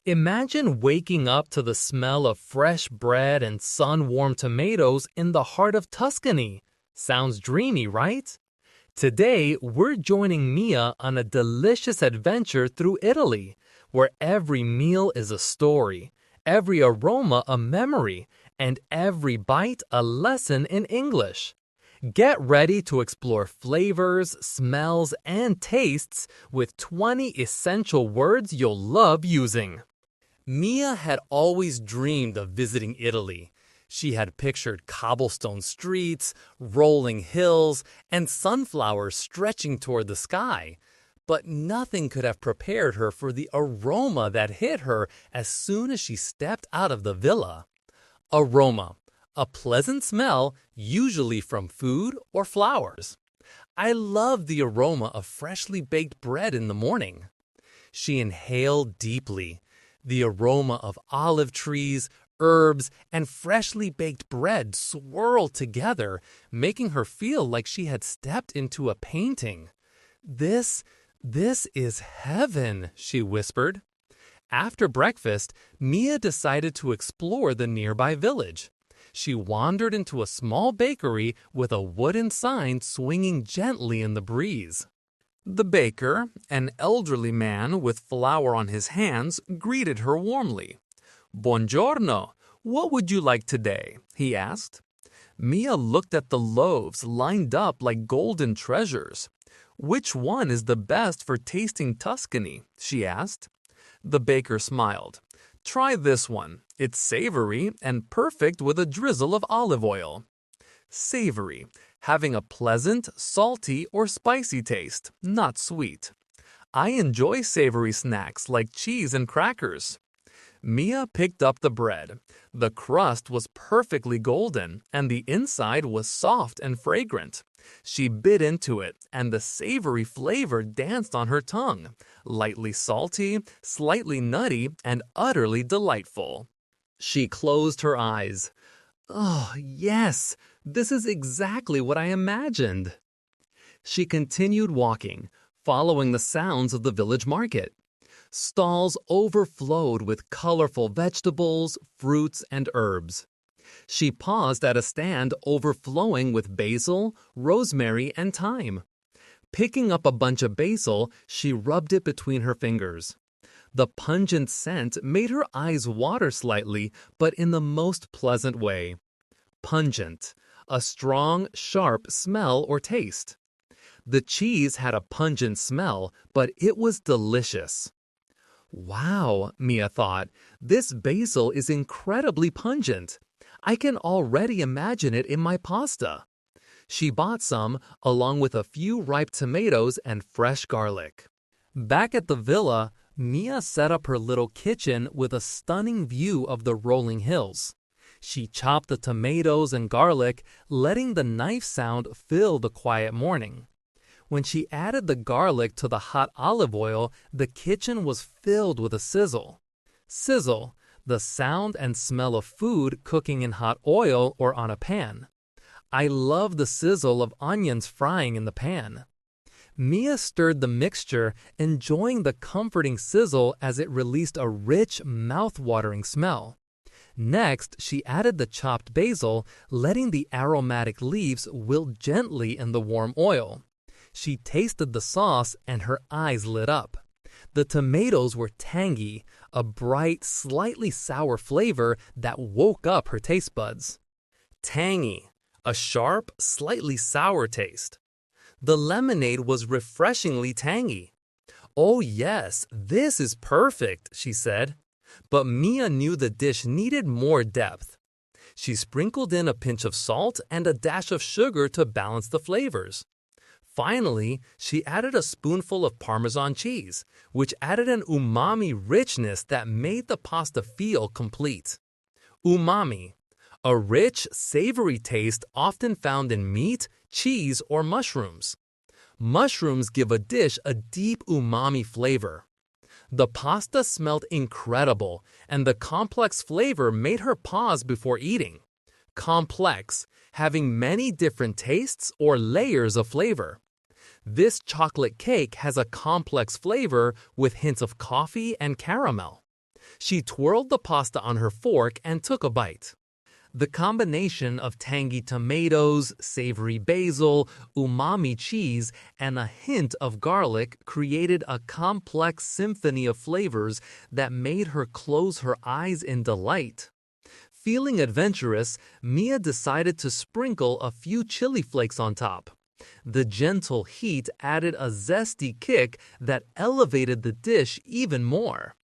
Imagine waking up to the smell of fresh bread and sun-warmed tomatoes in the heart of Tuscany. Sounds dreamy, right? Today, we're joining Mia on a delicious adventure through Italy, where every meal is a story, every aroma a memory, and every bite a lesson in English. Get ready to explore flavors, smells, and tastes with 20 essential words you'll love using. Mia had always dreamed of visiting Italy. She had pictured cobblestone streets, rolling hills, and sunflowers stretching toward the sky. But nothing could have prepared her for the aroma that hit her as soon as she stepped out of the villa. Aroma, a pleasant smell, usually from food or flowers. I love the aroma of freshly baked bread in the morning. She inhaled deeply. The aroma of olive trees, herbs, and freshly baked bread swirled together, making her feel like she had stepped into a painting. This is heaven," she whispered. After breakfast, Mia decided to explore the nearby village. She wandered into a small bakery with a wooden sign swinging gently in the breeze. The baker, an elderly man with flour on his hands, greeted her warmly. "Buongiorno, what would you like today?" he asked. Mia looked at the loaves lined up like golden treasures. "Which one is the best for tasting Tuscany?" she asked. The baker smiled. "Try this one. It's savory and perfect with a drizzle of olive oil." Savory, having a pleasant, salty, or spicy taste, not sweet. I enjoy savory snacks like cheese and crackers. Mia picked up the bread. The crust was perfectly golden, and the inside was soft and fragrant. She bit into it, and the savory flavor danced on her tongue, lightly salty, slightly nutty, and utterly delightful. She closed her eyes. "Oh, yes, this is exactly what I imagined." She continued walking, following the sounds of the village market. Stalls overflowed with colorful vegetables, fruits, and herbs. She paused at a stand overflowing with basil, rosemary, and thyme. Picking up a bunch of basil, she rubbed it between her fingers. The pungent scent made her eyes water slightly, but in the most pleasant way. Pungent, a strong, sharp smell or taste. The cheese had a pungent smell, but it was delicious. "Wow," Mia thought, "this basil is incredibly pungent. I can already imagine it in my pasta." She bought some, along with a few ripe tomatoes and fresh garlic. Back at the villa, Mia set up her little kitchen with a stunning view of the rolling hills. She chopped the tomatoes and garlic, letting the knife sound fill the quiet morning. When she added the garlic to the hot olive oil, the kitchen was filled with a sizzle. Sizzle, the sound and smell of food cooking in hot oil or on a pan. I love the sizzle of onions frying in the pan. Mia stirred the mixture, enjoying the comforting sizzle as it released a rich, mouth-watering smell. Next, she added the chopped basil, letting the aromatic leaves wilt gently in the warm oil. She tasted the sauce and her eyes lit up. The tomatoes were tangy, a bright, slightly sour flavor that woke up her taste buds. Tangy, a sharp, slightly sour taste. The lemonade was refreshingly tangy. "Oh yes, this is perfect," she said. But Mia knew the dish needed more depth. She sprinkled in a pinch of salt and a dash of sugar to balance the flavors. Finally, she added a spoonful of Parmesan cheese, which added an umami richness that made the pasta feel complete. Umami, a rich, savory taste often found in meat, cheese, or mushrooms. Mushrooms give a dish a deep umami flavor. The pasta smelled incredible, and the complex flavor made her pause before eating. Complex, having many different tastes or layers of flavor. This chocolate cake has a complex flavor with hints of coffee and caramel. She twirled the pasta on her fork and took a bite. The combination of tangy tomatoes, savory basil, umami cheese, and a hint of garlic created a complex symphony of flavors that made her close her eyes in delight. Feeling adventurous, Mia decided to sprinkle a few chili flakes on top. The gentle heat added a zesty kick that elevated the dish even more.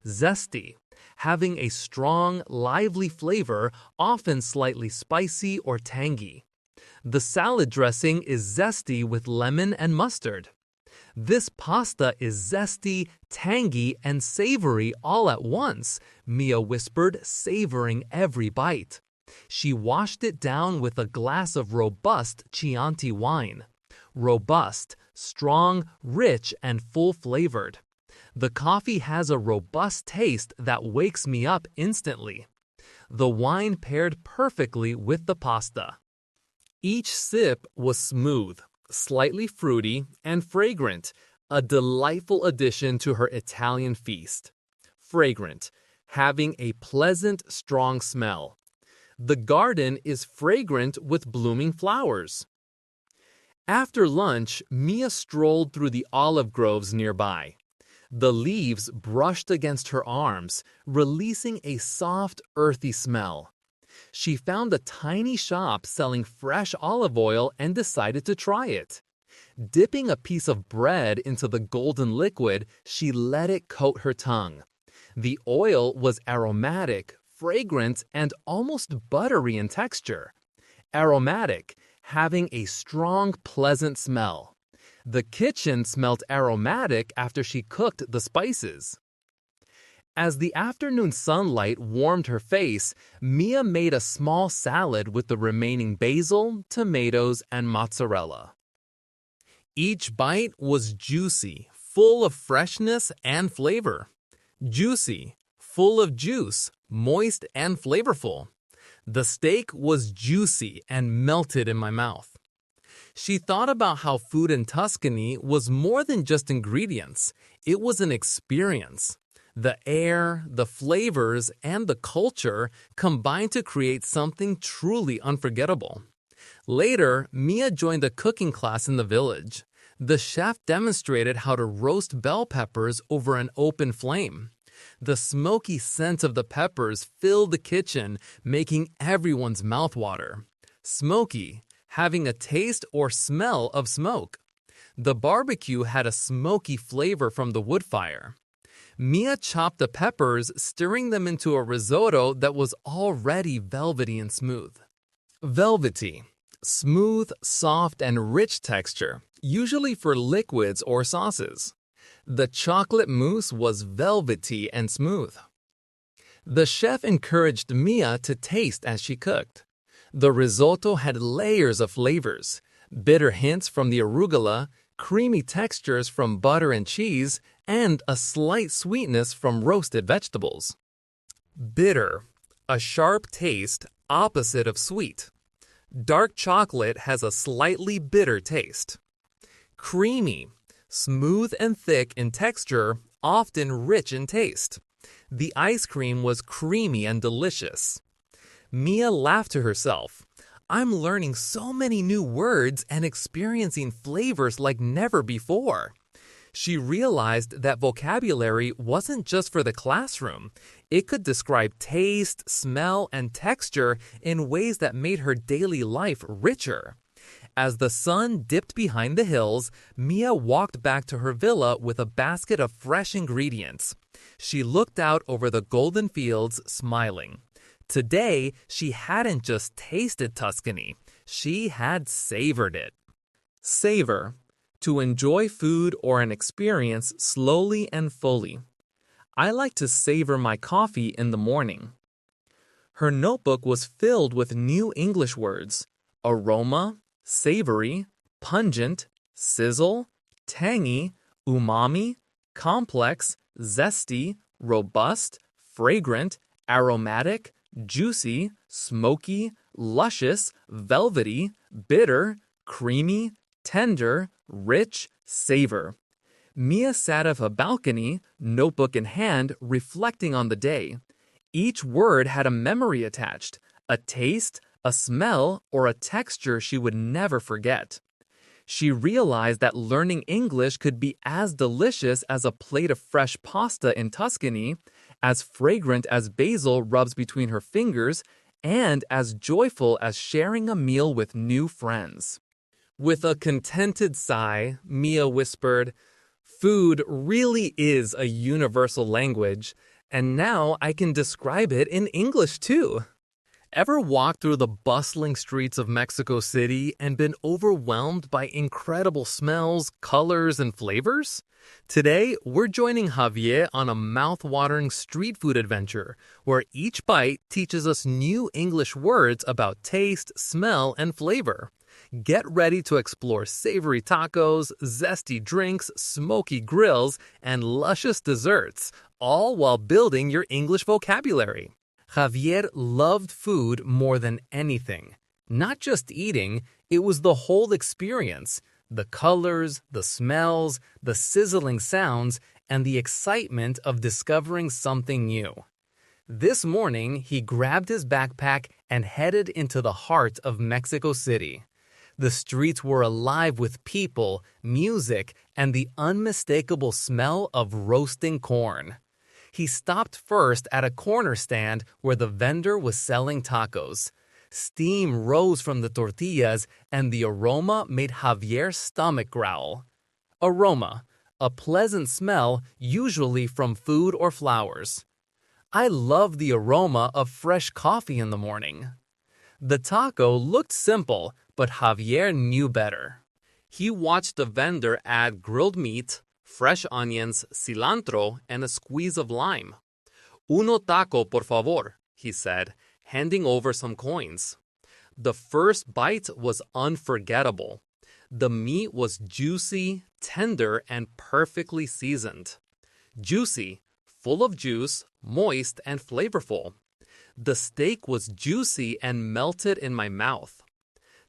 Zesty, having a strong, lively flavor, often slightly spicy or tangy. The salad dressing is zesty with lemon and mustard. This pasta is zesty, tangy, and savory all at once, Mia whispered, savoring every bite. She washed it down with a glass of robust Chianti wine. Robust, strong, rich, and full-flavored. The coffee has a robust taste that wakes me up instantly. The wine paired perfectly with the pasta. Each sip was smooth, slightly fruity, and fragrant, a delightful addition to her Italian feast. Fragrant, having a pleasant, strong smell. The garden is fragrant with blooming flowers. After lunch, Mia strolled through the olive groves nearby. The leaves brushed against her arms, releasing a soft, earthy smell. She found a tiny shop selling fresh olive oil and decided to try it. Dipping a piece of bread into the golden liquid, she let it coat her tongue. The oil was aromatic, fragrant, and almost buttery in texture. Aromatic, having a strong, pleasant smell. The kitchen smelled aromatic after she cooked the spices. As the afternoon sunlight warmed her face, Mia made a small salad with the remaining basil, tomatoes, and mozzarella. Each bite was juicy, full of freshness and flavor. Juicy, full of juice, moist and flavorful. The steak was juicy and melted in my mouth. She thought about how food in Tuscany was more than just ingredients. It was an experience. The air, the flavors, and the culture combined to create something truly unforgettable. Later, Mia joined a cooking class in the village. The chef demonstrated how to roast bell peppers over an open flame. The smoky scent of the peppers filled the kitchen, making everyone's mouth water. Smoky, having a taste or smell of smoke. The barbecue had a smoky flavor from the wood fire. Mia chopped the peppers, stirring them into a risotto that was already velvety and smooth. Velvety, smooth, soft, and rich texture, usually for liquids or sauces. The chocolate mousse was velvety and smooth. The chef encouraged Mia to taste as she cooked. The risotto had layers of flavors, bitter hints from the arugula, creamy textures from butter and cheese, and a slight sweetness from roasted vegetables. Bitter, a sharp taste opposite of sweet. Dark chocolate has a slightly bitter taste. Creamy, smooth and thick in texture, often rich in taste. The ice cream was creamy and delicious. Mia laughed to herself. I'm learning so many new words and experiencing flavors like never before. She realized that vocabulary wasn't just for the classroom. It could describe taste, smell, and texture in ways that made her daily life richer. As the sun dipped behind the hills, Mia walked back to her villa with a basket of fresh ingredients. She looked out over the golden fields, smiling. Today, she hadn't just tasted Tuscany, she had savored it. Savor, to enjoy food or an experience slowly and fully. I like to savor my coffee in the morning. Her notebook was filled with new English words: aroma, savory, pungent, sizzle, tangy, umami, complex, zesty, robust, fragrant, aromatic, juicy, smoky, luscious, velvety, bitter, creamy, tender, rich, savor. Mia sat at a balcony, notebook in hand, reflecting on the day. Each word had a memory attached, a taste, a smell, or a texture she would never forget. She realized that learning English could be as delicious as a plate of fresh pasta in Tuscany, as fragrant as basil rubs between her fingers, and as joyful as sharing a meal with new friends. With a contented sigh, Mia whispered, "Food really is a universal language, and now I can describe it in English too." Ever walked through the bustling streets of Mexico City and been overwhelmed by incredible smells, colors, and flavors? Today, we're joining Javier on a mouth-watering street food adventure where each bite teaches us new English words about taste, smell, and flavor. Get ready to explore savory tacos, zesty drinks, smoky grills, and luscious desserts, all while building your English vocabulary. Javier loved food more than anything. Not just eating, it was the whole experience. The colors, the smells, the sizzling sounds, and the excitement of discovering something new. This morning, he grabbed his backpack and headed into the heart of Mexico City. The streets were alive with people, music, and the unmistakable smell of roasting corn. He stopped first at a corner stand where the vendor was selling tacos. Steam rose from the tortillas, and the aroma made Javier's stomach growl. Aroma, a pleasant smell usually from food or flowers. I love the aroma of fresh coffee in the morning. The taco looked simple, but Javier knew better. He watched the vendor add grilled meat, fresh onions, cilantro, and a squeeze of lime. "Uno taco, por favor," he said, handing over some coins. The first bite was unforgettable. The meat was juicy, tender, and perfectly seasoned. Juicy, full of juice, moist, and flavorful. The steak was juicy and melted in my mouth.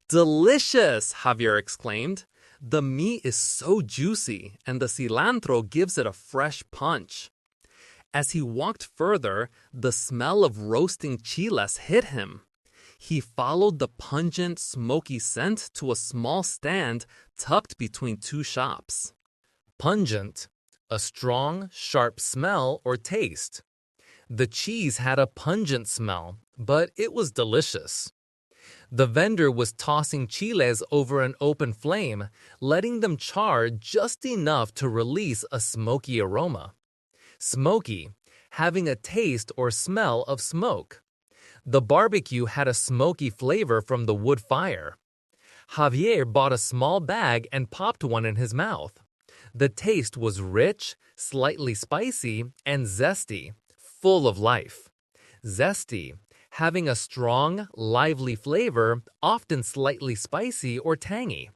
"Delicious!" Javier exclaimed. "The meat is so juicy, and the cilantro gives it a fresh punch." As he walked further, the smell of roasting chiles hit him. He followed the pungent, smoky scent to a small stand tucked between two shops. Pungent, a strong, sharp smell or taste. The cheese had a pungent smell, but it was delicious. The vendor was tossing chiles over an open flame, letting them char just enough to release a smoky aroma. Smoky, having a taste or smell of smoke. The barbecue had a smoky flavor from the wood fire. Javier bought a small bag and popped one in his mouth. The taste was rich, slightly spicy, and zesty, full of life. Zesty, having a strong, lively flavor, often slightly spicy or tangy.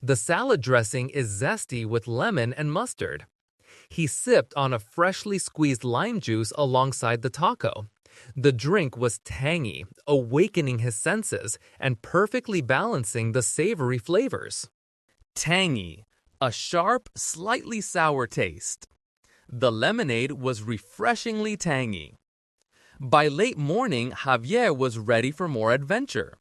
The salad dressing is zesty with lemon and mustard. He sipped on a freshly squeezed lime juice alongside the taco. The drink was tangy, awakening his senses and perfectly balancing the savory flavors. Tangy, a sharp, slightly sour taste. The lemonade was refreshingly tangy. By late morning, Javier was ready for more adventure.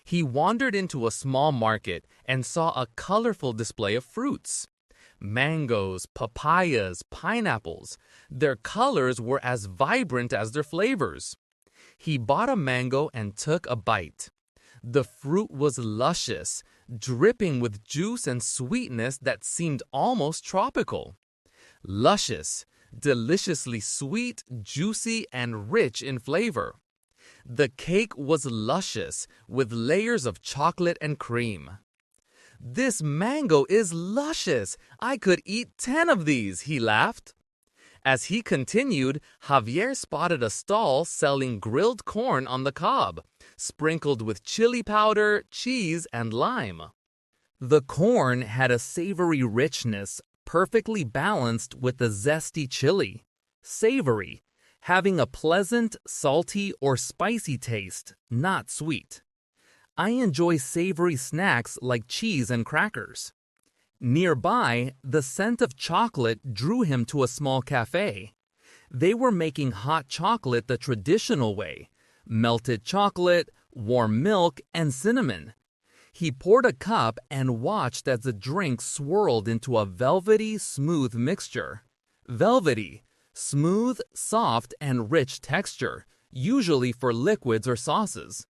He wandered into a small market and saw a colorful display of fruits. Mangoes, papayas, pineapples. Their colors were as vibrant as their flavors. He bought a mango and took a bite. The fruit was luscious, dripping with juice and sweetness that seemed almost tropical. Luscious, deliciously sweet, juicy, and rich in flavor. The cake was luscious, with layers of chocolate and cream. "This mango is luscious. I could eat 10 of these," he laughed. As he continued, Javier spotted a stall selling grilled corn on the cob, sprinkled with chili powder, cheese, and lime. The corn had a savory richness, perfectly balanced with the zesty chili. Savory, having a pleasant, salty, or spicy taste, not sweet. I enjoy savory snacks like cheese and crackers. Nearby, the scent of chocolate drew him to a small cafe. They were making hot chocolate the traditional way: melted chocolate, warm milk, and cinnamon. He poured a cup and watched as the drink swirled into a velvety, smooth mixture. Velvety, smooth, soft, and rich texture, usually for liquids or sauces.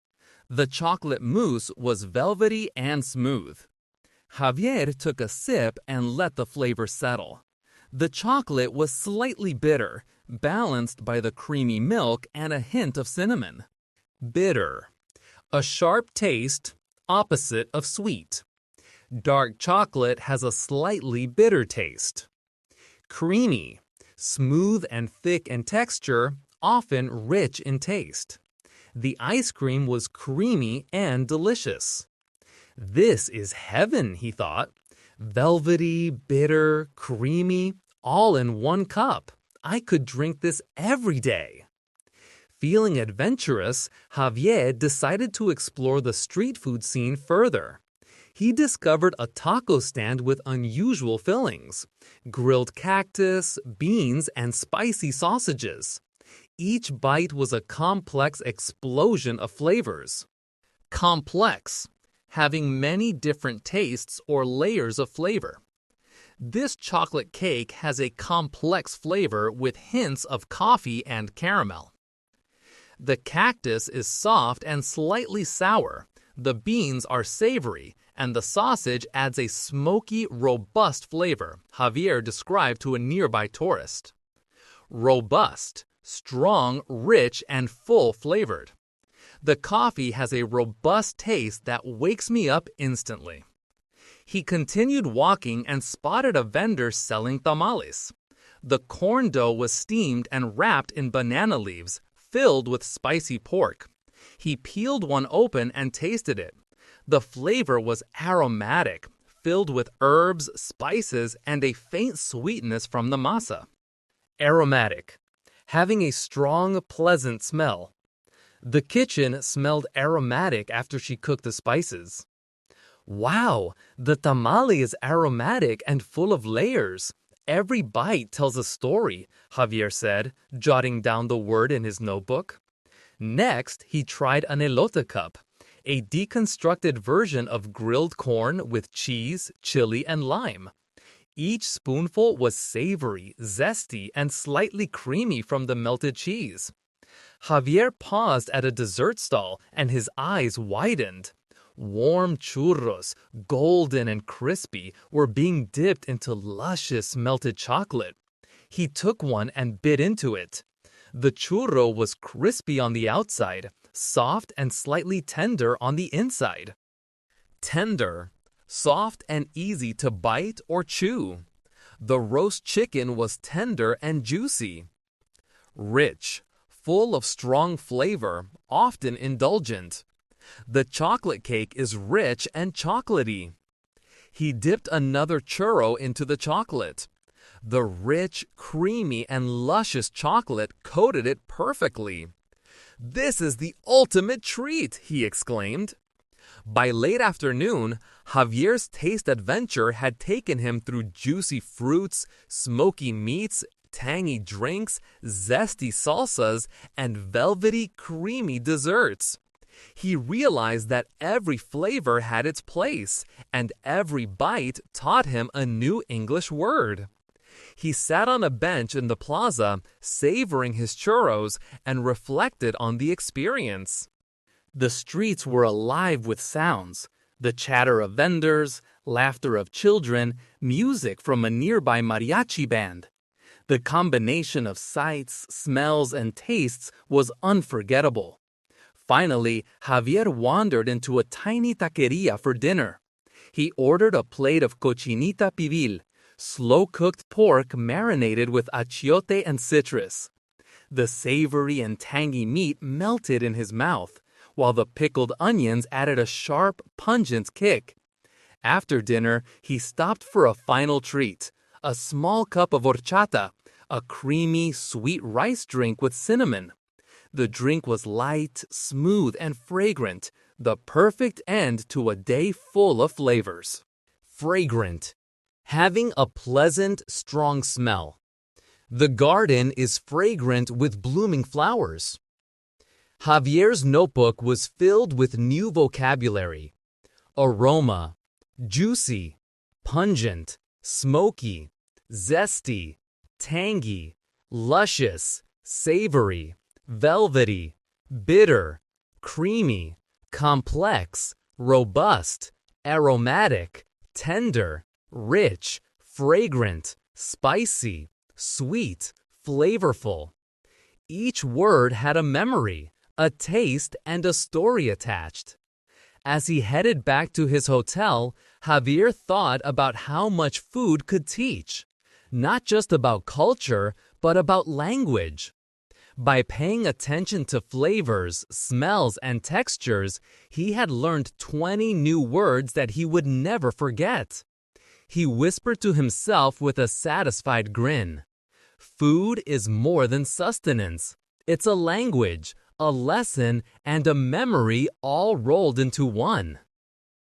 The chocolate mousse was velvety and smooth. Javier took a sip and let the flavor settle. The chocolate was slightly bitter, balanced by the creamy milk and a hint of cinnamon. Bitter. A sharp taste, opposite of sweet. Dark chocolate has a slightly bitter taste. Creamy. Smooth and thick in texture, often rich in taste. The ice cream was creamy and delicious. This is heaven, he thought. Velvety, bitter, creamy, all in one cup. I could drink this every day. Feeling adventurous, Javier decided to explore the street food scene further. He discovered a taco stand with unusual fillings: grilled cactus, beans, and spicy sausages. Each bite was a complex explosion of flavors. Complex, having many different tastes or layers of flavor. This chocolate cake has a complex flavor with hints of coffee and caramel. The cactus is soft and slightly sour. The beans are savory, and the sausage adds a smoky, robust flavor, Javier described to a nearby tourist. Robust, strong, rich, and full-flavored. The coffee has a robust taste that wakes me up instantly. He continued walking and spotted a vendor selling tamales. The corn dough was steamed and wrapped in banana leaves, filled with spicy pork. He peeled one open and tasted it. The flavor was aromatic, filled with herbs, spices, and a faint sweetness from the masa. Aromatic, having a strong, pleasant smell. The kitchen smelled aromatic after she cooked the spices. Wow, the tamale is aromatic and full of layers. Every bite tells a story, Javier said, jotting down the word in his notebook. Next, he tried an elote cup, a deconstructed version of grilled corn with cheese, chili, and lime. Each spoonful was savory, zesty, and slightly creamy from the melted cheese. Javier paused at a dessert stall and his eyes widened. Warm churros, golden and crispy, were being dipped into luscious melted chocolate. He took one and bit into it. The churro was crispy on the outside, soft and slightly tender on the inside. Tender, soft and easy to bite or chew. The roast chicken was tender and juicy. Rich, full of strong flavor, often indulgent. The chocolate cake is rich and chocolatey. He dipped another churro into the chocolate. The rich, creamy, and luscious chocolate coated it perfectly. "This is the ultimate treat!" he exclaimed. By late afternoon, Javier's taste adventure had taken him through juicy fruits, smoky meats, tangy drinks, zesty salsas, and velvety, creamy desserts. He realized that every flavor had its place, and every bite taught him a new English word. He sat on a bench in the plaza, savoring his churros, and reflected on the experience. The streets were alive with sounds: the chatter of vendors, laughter of children, music from a nearby mariachi band. The combination of sights, smells, and tastes was unforgettable. Finally, Javier wandered into a tiny taqueria for dinner. He ordered a plate of cochinita pibil, slow-cooked pork marinated with achiote and citrus. The savory and tangy meat melted in his mouth, while the pickled onions added a sharp, pungent kick. After dinner, he stopped for a final treat: a small cup of horchata, a creamy, sweet rice drink with cinnamon. The drink was light, smooth, and fragrant, the perfect end to a day full of flavors. Fragrant, Having a pleasant, strong smell. The garden is fragrant with blooming flowers. Javier's notebook was filled with new vocabulary. Aroma, juicy, pungent, smoky, zesty, tangy, luscious, savory, velvety, bitter, creamy, complex, robust, aromatic, tender, rich, fragrant, spicy, sweet, flavorful. Each word had a memory, a taste, and a story attached. As he headed back to his hotel, Javier thought about how much food could teach, not just about culture, but about language. By paying attention to flavors, smells, and textures, he had learned 20 new words that he would never forget. He whispered to himself with a satisfied grin. Food is more than sustenance. It's a language, a lesson, and a memory all rolled into one.